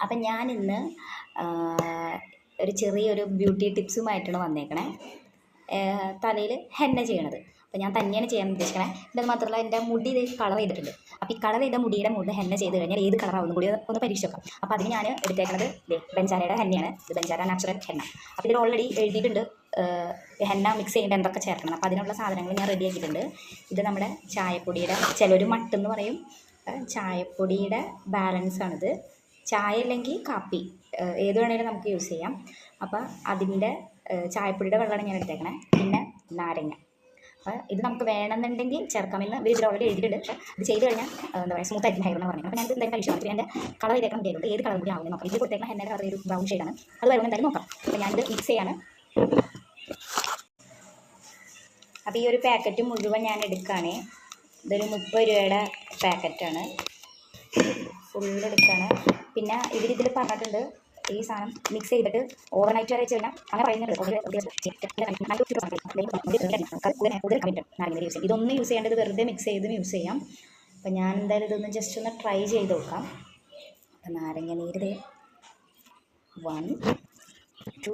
അപ്പം ഞാനിന്ന് ഒരു ചെറിയൊരു ബ്യൂട്ടി ടിപ്സുമായിട്ടാണ് വന്നേക്കണേ. തലയിൽ ഹെന്ന ചെയ്യണത്. അപ്പോൾ ഞാൻ തന്നെയാണ് ചെയ്യാൻ ഉദ്ദേശിക്കണേ. ഇതെന്ന് മാത്രമല്ല എൻ്റെ മുടി ഇത് കളർ ചെയ്തിട്ടുണ്ട്. അപ്പോൾ ഈ കളർ ചെയ്ത മുടിയുടെ മുകളിൽ ഹെന്ന ചെയ്ത് കഴിഞ്ഞാൽ ഏത് കളറാവുന്നു കൂടി ഒന്ന് പരീക്ഷ വെക്കാം. അപ്പോൾ അതിന് ഞാൻ എടുത്തേക്കുന്നത് ബെഞ്ചാരയുടെ ഹെന്നയാണ്. ഇത് ബെഞ്ചാര നാച്ചുറൽ ഹെന്ന. അപ്പോൾ ഇതിൽ ഓൾറെഡി എഴുതിയിട്ടുണ്ട് ഹെന്ന മിക്സ് ചെയ്യേണ്ട എന്തൊക്കെ ചേർക്കണം. അപ്പോൾ അതിനുള്ള സാധനങ്ങൾ ഞാൻ റെഡി ആക്കിയിട്ടുണ്ട്. ഇത് നമ്മുടെ ചായപ്പൊടിയുടെ ചിലൊരു മട്ടെന്ന് പറയും. ചായപ്പൊടിയുടെ ബാലൻസാണിത്. ചായ അല്ലെങ്കിൽ കാപ്പി ഏത് വേണമെങ്കിലും നമുക്ക് യൂസ് ചെയ്യാം. അപ്പോൾ അതിൻ്റെ ചായപ്പൊടിയുടെ വെള്ളമാണ് ഞാൻ എടുത്തേക്കണേ. പിന്നെ നാരങ്ങ. അപ്പോൾ ഇത് നമുക്ക് വേണമെന്നുണ്ടെങ്കിൽ ചേർക്കാമെന്ന് ഇതിൽ ഓൾറെഡി എഴുതിയിട്ടുണ്ട്. പക്ഷേ ഇത് ചെയ്ത് കഴിഞ്ഞാൽ എന്താ പറയുക സ്മൂത്ത് ആയിരിക്കും ഹെയർ എന്ന് പറഞ്ഞത്. അപ്പോൾ ഞാൻ എന്തായാലും പരീക്ഷ നോക്കി എൻ്റെ കളർ ചെയ്തേക്കാൻ വേണ്ടിയുണ്ട്. ഏത് കളർ കൂടി ആവുമെന്ന് നോക്കാം. ഇതിൽ കൊടുത്തേക്കുന്ന ഹെന്നയുടെ കളർ ഒരു ബ്രൗൺ ഷെയ്ഡാണ്. അത് വരുമ്പോൾ എന്തായാലും നോക്കാം. അപ്പോൾ ഞാനിത് മിക്സ് ചെയ്യാണ്. അപ്പോൾ ഈ ഒരു പാക്കറ്റ് മുഴുവൻ ഞാൻ എടുക്കുകയാണേ. ഇതൊരു 30 രൂപയുടെ പാക്കറ്റാണ്. ഫുള്ള് എടുക്കുകയാണ്. പിന്നെ ഇതിൽ പറഞ്ഞിട്ടുണ്ട് ഈ സാധനം മിക്സ് ചെയ്തിട്ട് ഓവർനൈറ്റ് വരെ വെച്ച് കഴിഞ്ഞാൽ അങ്ങനെ പറയുന്നുണ്ട്. ഇതൊന്നും യൂസ് ചെയ്യേണ്ടത് വെറുതെ മിക്സ് ചെയ്ത് യൂസ് ചെയ്യാം. അപ്പം ഞാൻ എന്തായാലും ഇതൊന്ന് ജസ്റ്റ് ഒന്ന് ട്രൈ ചെയ്ത് നോക്കാം. അപ്പം നാരങ്ങ നീര് 1 2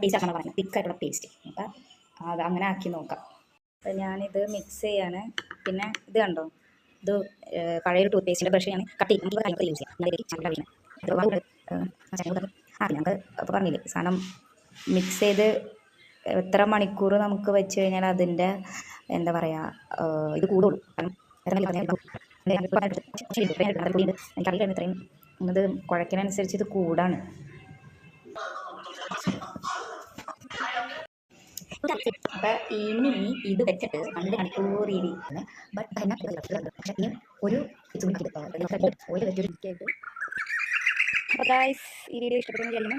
പേസ്റ്റ് ആക്കണം പറയുന്നത്. തിക്കായിട്ടുള്ള പേസ്റ്റ്. അപ്പം അത് അങ്ങനെ ആക്കി നോക്കാം. അപ്പം ഞാനിത് മിക്സ് ചെയ്യാണ്. പിന്നെ ഇത് കണ്ടോ, ഇത് പഴയൊരു ടൂത്ത് പേസ്റ്റിൻ്റെ ബ്രഷ് ഞാൻ കട്ട് ചെയ്യും. നമുക്ക് കാര്യങ്ങൾ യൂസ് ചെയ്യാം. ഞങ്ങൾക്ക് അപ്പോൾ പറഞ്ഞില്ലേ സാധനം മിക്സ് ചെയ്ത് എത്ര മണിക്കൂർ നമുക്ക് വെച്ച് കഴിഞ്ഞാൽ അതിൻ്റെ എന്താ പറയുക ഇത് കൂടുള്ളൂ. എനിക്കറിയില്ല ഇത്രയും ഇത് കുഴക്കിനനുസരിച്ച് ഇത് കൂടാണ്. അപ്പം ഇനി ഇത് വെച്ചിട്ട് 2 മണിക്കൂർ ഇരിക്കുന്നു. പക്ഷേ ഇനി ഒരു അപ്പോൾ ഗൈസ് ഈ വീഡിയോ ഇഷ്ടപ്പെടുന്നു വിചാരിക്കുന്നു.